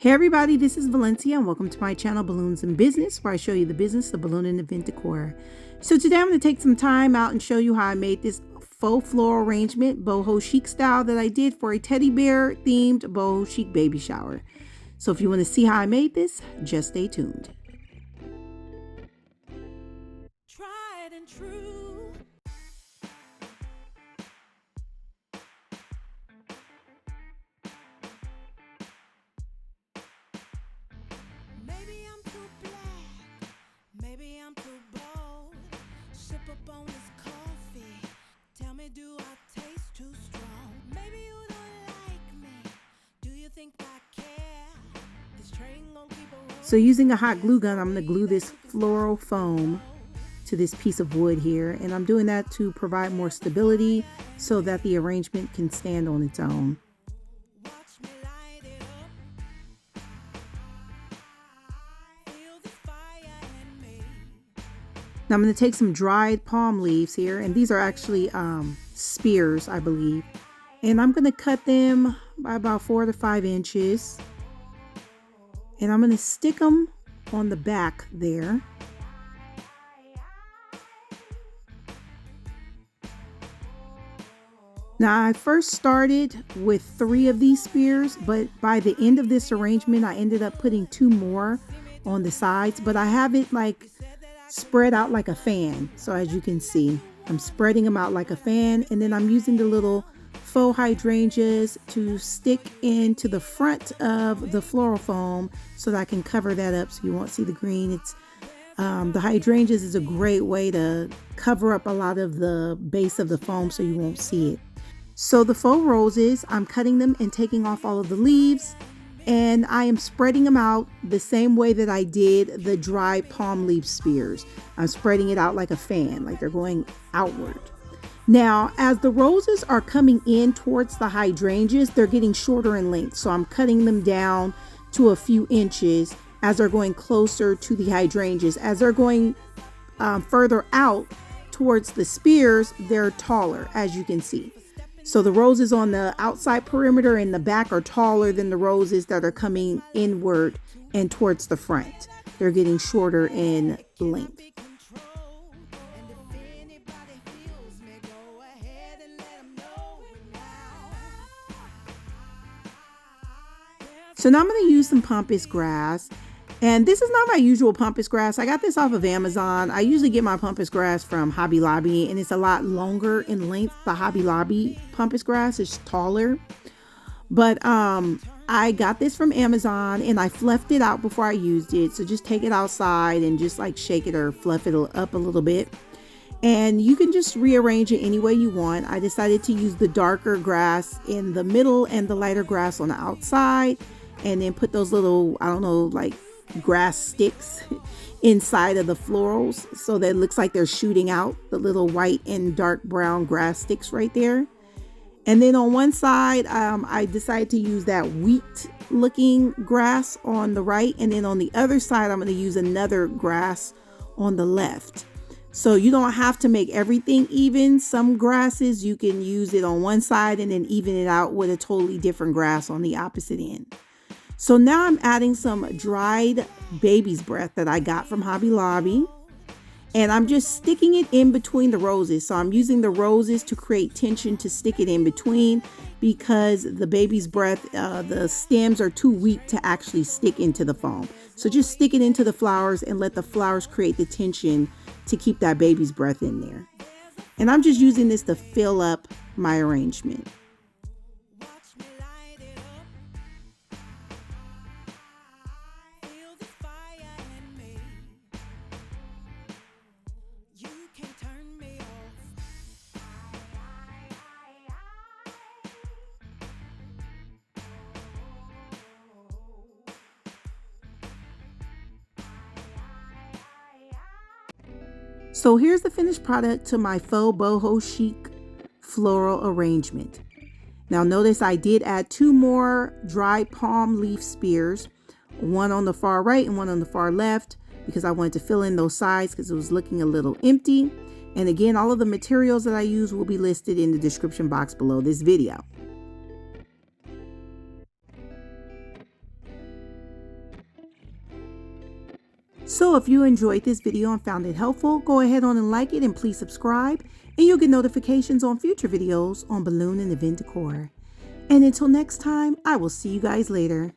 Hey everybody, this is Valencia and welcome to my channel Balloons and Business, where I show you the business of balloon and event decor. So today I'm going to take some time out and show you how I made this faux floral arrangement, boho chic style, that I did for a teddy bear themed boho chic baby shower. So if you want to see how I made this, just stay tuned. Tried and true. Maybe I'm too black, maybe I'm too bold. Sip up on this coffee, tell me, do I taste too strong? Maybe you don't like me, do you think I care? This train gon' keep a rolling. So using a hot glue gun, I'm going to glue this floral foam to this piece of wood here, and I'm doing that to provide more stability so that the arrangement can stand on its own. Watch me light it up. Feel the fire in me. Now I'm going to take some dried palm leaves here, and these are actually spears, I believe. And I'm going to cut them by about 4 to 5 inches. And I'm going to stick them on the back there. Now I first started with 3 of these spears, but by the end of this arrangement I ended up putting 2 more on the sides, but I have it like spread out like a fan. So as you can see, I'm spreading them out like a fan, and then I'm using the little faux hydrangeas to stick into the front of the floral foam so that I can cover that up so you won't see the green. It's the hydrangeas is a great way to cover up a lot of the base of the foam so you won't see it. So the faux roses, I'm cutting them and taking off all of the leaves, and I am spreading them out the same way that I did the dry palm leaf spears. I'm spreading it out like a fan, like they're going outward. Now, as the roses are coming in towards the hydrangeas, they're getting shorter in length. So I'm cutting them down to a few inches as they're going closer to the hydrangeas. As they're going further out towards the spears, they're taller, as you can see. So the roses on the outside perimeter in the back are taller than the roses that are coming inward and towards the front. They're getting shorter in length. So now I'm going to use some pampas grass, and this is not my usual pampas grass. I got this off of Amazon. I usually get my pampas grass from Hobby Lobby, and it's a lot longer in length. The Hobby Lobby pampas grass is taller, but I got this from Amazon and I fluffed it out before I used it. So just take it outside and just like shake it or fluff it up a little bit. And you can just rearrange it any way you want. I decided to use the darker grass in the middle and the lighter grass on the outside, and then put those little, I don't know, like grass sticks inside of the florals so that it looks like they're shooting out, the little white and dark brown grass sticks right there. And then on one side, I decided to use that wheat looking grass on the right, and then on the other side I'm going to use another grass on the left. So you don't have to make everything even. Some grasses you can use it on one side and then even it out with a totally different grass on the opposite end. So now I'm adding some dried baby's breath that I got from Hobby Lobby, and I'm just sticking it in between the roses. So I'm using the roses to create tension to stick it in between, because the baby's breath, the stems are too weak to actually stick into the foam. So just stick it into the flowers and let the flowers create the tension to keep that baby's breath in there. And I'm just using this to fill up my arrangement. So here's the finished product to my faux boho chic floral arrangement. Now notice I did add 2 more dried palm leaf spears, one on the far right and one on the far left, because I wanted to fill in those sides because it was looking a little empty. And again, all of the materials that I use will be listed in the description box below this video. So if you enjoyed this video and found it helpful, go ahead on and like it, and please subscribe, and you'll get notifications on future videos on balloon and event decor. And until next time, I will see you guys later.